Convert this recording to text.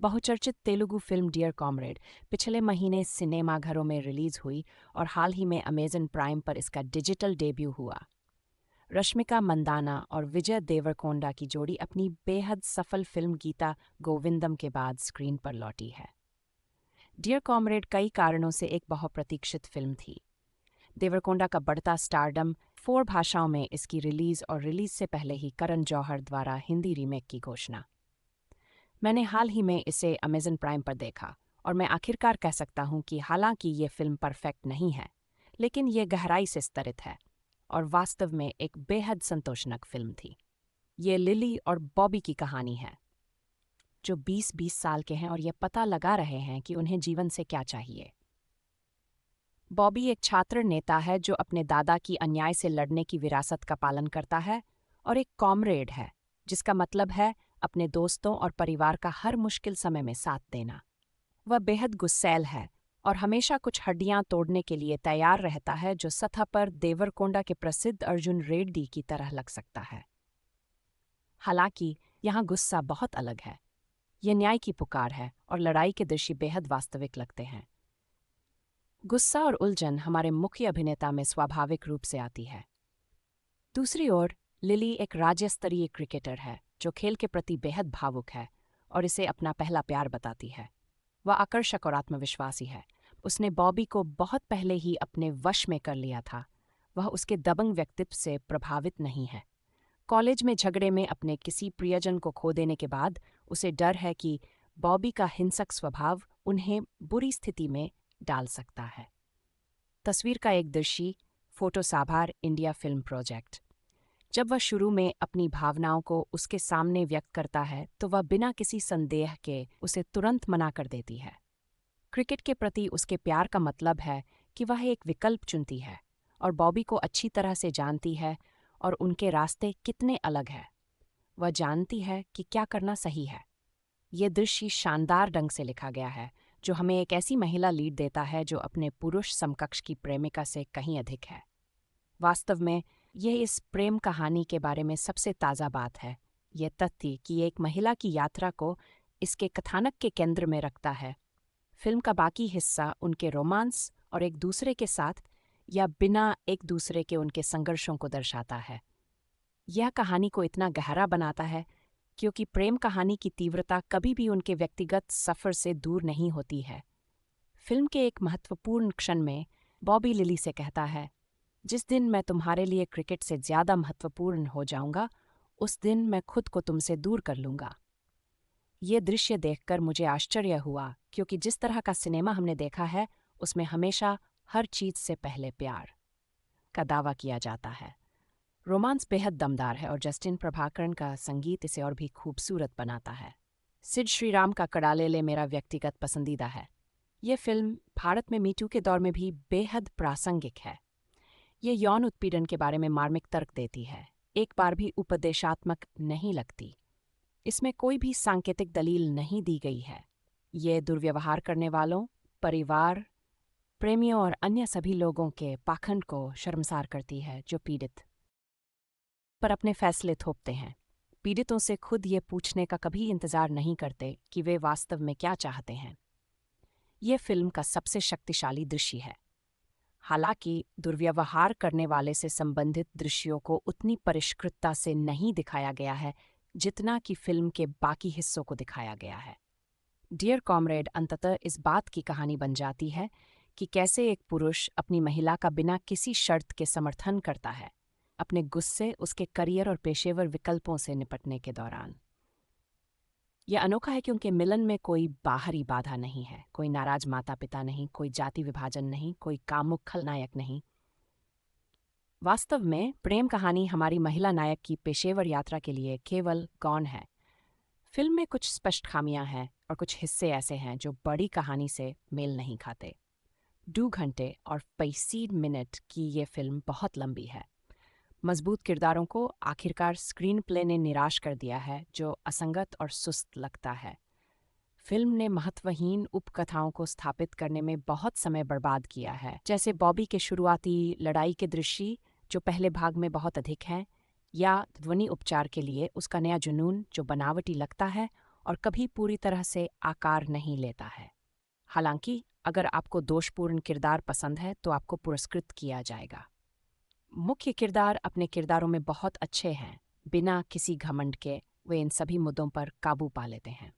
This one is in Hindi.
बहुचर्चित तेलुगु फिल्म डियर कॉमरेड पिछले महीने सिनेमाघरों में रिलीज हुई और हाल ही में अमेजन प्राइम पर इसका डिजिटल डेब्यू हुआ। रश्मिका मंदाना और विजय देवरकोंडा की जोड़ी अपनी बेहद सफल फिल्म गीता गोविंदम के बाद स्क्रीन पर लौटी है। डियर कॉमरेड कई कारणों से एक बहुप्रतीक्षित फिल्म थी। देवरकोंडा का बढ़ता स्टारडम, 4 भाषाओं में इसकी रिलीज और रिलीज से पहले ही करण जौहर द्वारा हिंदी रीमेक की घोषणा। मैंने हाल ही में इसे अमेजन प्राइम पर देखा और मैं आखिरकार कह सकता हूँ कि हालांकि ये फिल्म परफेक्ट नहीं है, लेकिन ये गहराई से स्तरित है और वास्तव में एक बेहद संतोषजनक फिल्म थी। ये लिली और बॉबी की कहानी है, जो 20-20 साल के हैं और ये पता लगा रहे हैं कि उन्हें जीवन से क्या चाहिए। बॉबी एक छात्र नेता है जो अपने दादा की अन्याय से लड़ने की विरासत का पालन करता है, और एक कॉमरेड है, जिसका मतलब है अपने दोस्तों और परिवार का हर मुश्किल समय में साथ देना। वह बेहद गुस्सैल है और हमेशा कुछ हड्डियां तोड़ने के लिए तैयार रहता है, जो सतह पर देवरकोंडा के प्रसिद्ध अर्जुन रेड्डी की तरह लग सकता है। हालांकि यहाँ गुस्सा बहुत अलग है। यह न्याय की पुकार है और लड़ाई के दृश्य बेहद वास्तविक लगते हैं। गुस्सा और उलझन हमारे मुख्य अभिनेता में स्वाभाविक रूप से आती है। दूसरी ओर लिली एक राज्य स्तरीय क्रिकेटर है जो खेल के प्रति बेहद भावुक है और इसे अपना पहला प्यार बताती है। वह आकर्षक और आत्मविश्वासी है। उसने बॉबी को बहुत पहले ही अपने वश में कर लिया था। वह उसके दबंग व्यक्तित्व से प्रभावित नहीं है। कॉलेज में झगड़े में अपने किसी प्रियजन को खो देने के बाद उसे डर है कि बॉबी का हिंसक स्वभाव उन्हें बुरी स्थिति में डाल सकता है। तस्वीर का एक दृश्य, फोटो साभार इंडिया फिल्म प्रोजेक्ट। जब वह शुरू में अपनी भावनाओं को उसके सामने व्यक्त करता है तो वह बिना किसी संदेह के उसे तुरंत मना कर देती है। क्रिकेट के प्रति उसके प्यार का मतलब है कि वह एक विकल्प चुनती है और बॉबी को अच्छी तरह से जानती है और उनके रास्ते कितने अलग हैं। वह जानती है कि क्या करना सही है। ये दृश्य शानदार ढंग से लिखा गया है, जो हमें एक ऐसी महिला लीड देता है जो अपने पुरुष समकक्ष की प्रेमिका से कहीं अधिक है। वास्तव में यह इस प्रेम कहानी के बारे में सबसे ताज़ा बात है। यह तथ्य कि एक महिला की यात्रा को इसके कथानक के केंद्र में रखता है। फिल्म का बाकी हिस्सा उनके रोमांस और एक दूसरे के साथ या बिना एक दूसरे के उनके संघर्षों को दर्शाता है। यह कहानी को इतना गहरा बनाता है क्योंकि प्रेम कहानी की तीव्रता कभी भी उनके व्यक्तिगत सफ़र से दूर नहीं होती है। फिल्म के एक महत्वपूर्ण क्षण में बॉबी लिली से कहता है, जिस दिन मैं तुम्हारे लिए क्रिकेट से ज़्यादा महत्वपूर्ण हो जाऊंगा, उस दिन मैं खुद को तुमसे दूर कर लूंगा। ये दृश्य देखकर मुझे आश्चर्य हुआ क्योंकि जिस तरह का सिनेमा हमने देखा है उसमें हमेशा हर चीज़ से पहले प्यार का दावा किया जाता है। रोमांस बेहद दमदार है और जस्टिन प्रभाकरण का संगीत इसे और भी खूबसूरत बनाता है। सिड श्रीराम का कड़ालेले मेरा व्यक्तिगत पसंदीदा है। ये फिल्म भारत में मीटू के दौर में भी बेहद प्रासंगिक है। ये यौन उत्पीड़न के बारे में मार्मिक तर्क देती है, एक बार भी उपदेशात्मक नहीं लगती। इसमें कोई भी सांकेतिक दलील नहीं दी गई है। ये दुर्व्यवहार करने वालों, परिवार, प्रेमियों और अन्य सभी लोगों के पाखंड को शर्मसार करती है जो पीड़ित पर अपने फैसले थोपते हैं। पीड़ितों से खुद ये पूछने का कभी इंतजार नहीं करते कि वे वास्तव में क्या चाहते हैं। ये फिल्म का सबसे शक्तिशाली दृश्य है। हालांकि दुर्व्यवहार करने वाले से संबंधित दृश्यों को उतनी परिष्कृतता से नहीं दिखाया गया है जितना कि फिल्म के बाकी हिस्सों को दिखाया गया है। डियर कॉमरेड अंततः इस बात की कहानी बन जाती है कि कैसे एक पुरुष अपनी महिला का बिना किसी शर्त के समर्थन करता है, अपने गुस्से, उसके करियर और पेशेवर विकल्पों से निपटने के दौरान। यह अनोखा है क्योंकि मिलन में कोई बाहरी बाधा नहीं है, कोई नाराज माता पिता नहीं, कोई जाति विभाजन नहीं, कोई कामुक खलनायक नहीं। वास्तव में प्रेम कहानी हमारी महिला नायक की पेशेवर यात्रा के लिए केवल गौण है। फिल्म में कुछ स्पष्ट खामियां हैं और कुछ हिस्से ऐसे हैं जो बड़ी कहानी से मेल नहीं खाते। 2 घंटे और 65 मिनट की ये फिल्म बहुत लंबी है। मजबूत किरदारों को आखिरकार स्क्रीन प्ले ने निराश कर दिया है, जो असंगत और सुस्त लगता है। फिल्म ने महत्वहीन उपकथाओं को स्थापित करने में बहुत समय बर्बाद किया है, जैसे बॉबी के शुरुआती लड़ाई के दृश्य जो पहले भाग में बहुत अधिक हैं, या ध्वनि उपचार के लिए उसका नया जुनून जो बनावटी लगता है और कभी पूरी तरह से आकार नहीं लेता है। हालांकि अगर आपको दोषपूर्ण किरदार पसंद है तो आपको पुरस्कृत किया जाएगा। मुख्य किरदार अपने किरदारों में बहुत अच्छे हैं। बिना किसी घमंड के वे इन सभी मुद्दों पर काबू पा लेते हैं।